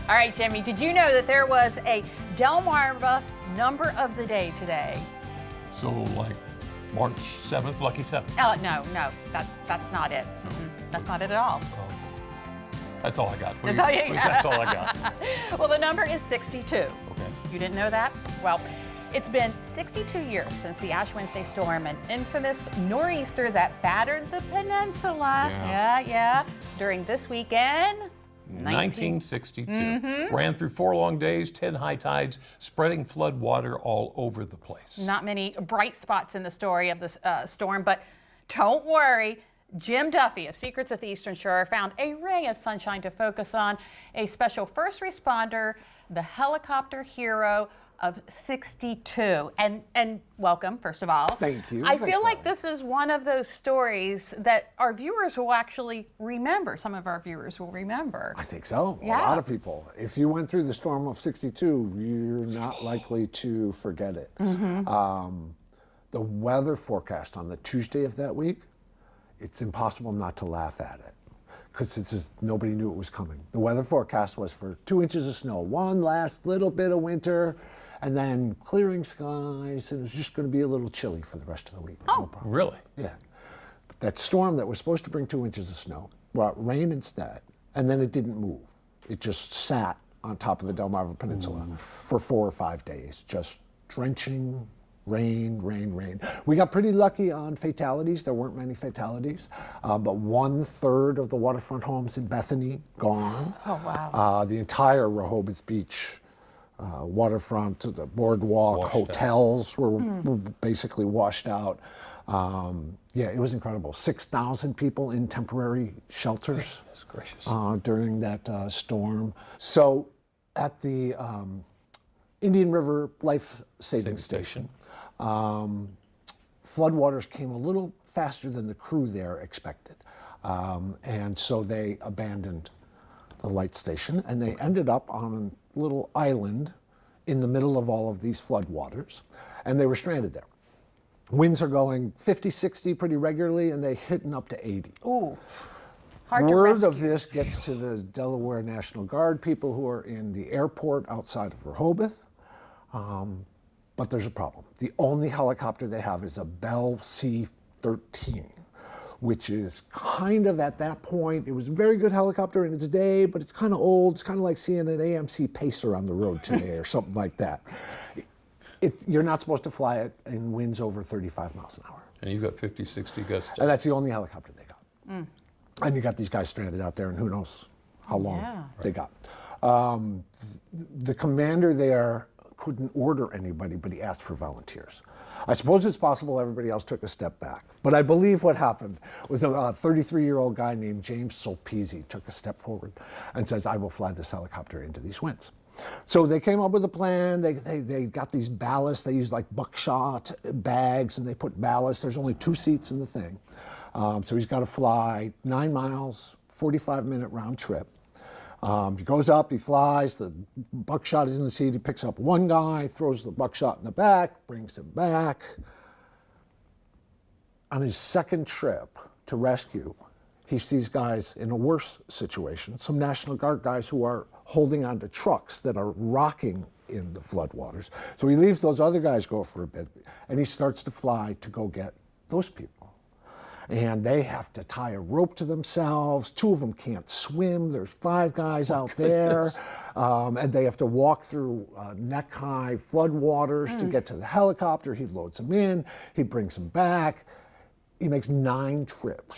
All right, Jimmy, did you know that there was a Delmarva number of the day today? So like March 7th, lucky 7th? No, that's not it. That's not it at all. That's all I got. That's all you got. That's all I got. Well, the number is 62. Okay. You didn't know that? Well, it's been 62 years since the Ash Wednesday storm, an infamous nor'easter that battered the peninsula. Yeah. During this weekend, 1962. Ran through 4 long days, 10 high tides, spreading flood water all over the place. Not many bright spots in the story of the storm, but don't worry. Jim Duffy of Secrets of the Eastern Shore found a ray of sunshine to focus on. A special first responder, the helicopter hero of 62. And welcome, first of all. Thank you. I feel like this is one of those stories that our viewers will actually remember. Some of our viewers will remember. I think so. Yeah. A lot of people. If you went through the storm of 62, you're not likely to forget it. The weather forecast on the Tuesday of that week, it's impossible not to laugh at it because nobody knew it was coming. The weather forecast was for 2 inches of snow, one last little bit of winter, and then clearing skies, and it was just going to be a little chilly for the rest of the week. Oh, no problem. Really? Yeah. But that storm that was supposed to bring 2 inches of snow brought rain instead, and then it didn't move. It just sat on top of the Delmarva Peninsula for 4 or 5 days, just drenching. Rain, rain, rain. We got pretty lucky on fatalities. There weren't many fatalities, but 1/3 of the waterfront homes in Bethany gone. Oh, wow. The entire Rehoboth Beach waterfront, the boardwalk, hotels were basically washed out. Yeah, it was incredible. 6,000 people in temporary shelters during that storm. So at the Indian River Life Saving Station, floodwaters came a little faster than the crew there expected. And so they abandoned the light station and they ended up on a little island in the middle of all of these floodwaters, and they were stranded there. Winds are going 50, 60 pretty regularly, and they're hitting up to 80. Ooh. Hard to Word rescue. of this gets to the Delaware National Guard people who are in the airport outside of Rehoboth. But there's a problem. The only helicopter they have is a Bell C-13, which is kind of at that point, it was a very good helicopter in its day, but it's kind of old. It's kind of like seeing an AMC Pacer on the road today or something like that. You're not supposed to fly it in winds over 35 miles an hour. And you've got 50, 60 gusts. And that's the only helicopter they got. And you got these guys stranded out there, and who knows how long they got. The commander there couldn't order anybody, but he asked for volunteers. I suppose it's possible everybody else took a step back, but I believe what happened was a 33-year-old guy named James Solpesi took a step forward and says, I will fly this helicopter into these winds. So they came up with a plan. They got these ballasts. They used like buckshot bags, and they put ballast. There's only 2 seats in the thing. So he's got to fly 9 miles, 45-minute round trip. He goes up, he flies, the buckshot is in the seat, he picks up one guy, throws the buckshot in the back, brings him back. On his second trip to rescue, he sees guys in a worse situation, some National Guard guys who are holding onto trucks that are rocking in the floodwaters. So he leaves those other guys go for a bit, and he starts to fly to go get those people. And they have to tie a rope to themselves. 2 of them can't swim. There's 5 guys out there. And they have to walk through neck-high floodwaters to get to the helicopter. He loads them in. He brings them back. He makes 9 trips.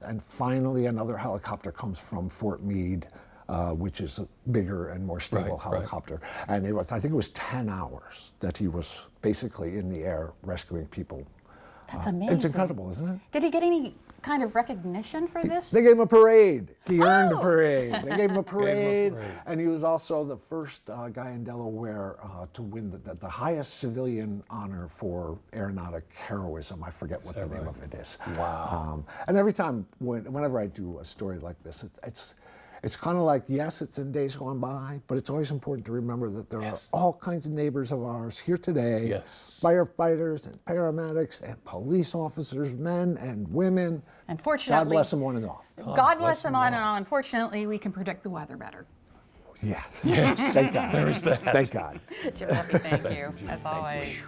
And finally, another helicopter comes from Fort Meade, which is a bigger and more stable helicopter. And I think it was 10 hours that he was basically in the air rescuing people. That's amazing. It's incredible, isn't it? Did he get any kind of recognition for this? They gave him a parade. He earned a parade. They gave him a parade. And he was also the first guy in Delaware to win the highest civilian honor for aeronautic heroism. I forget what the name of it is. Wow. And every time, whenever I do a story like this, it's kind of like, yes, it's in days gone by, but it's always important to remember that there are all kinds of neighbors of ours here today, firefighters and paramedics and police officers, men and women. Unfortunately, God bless them one and all. God bless them on and all. Unfortunately, we can predict the weather better. Yes. Thank God. There's that. Thank God. Jim Duffy, thank you, as always.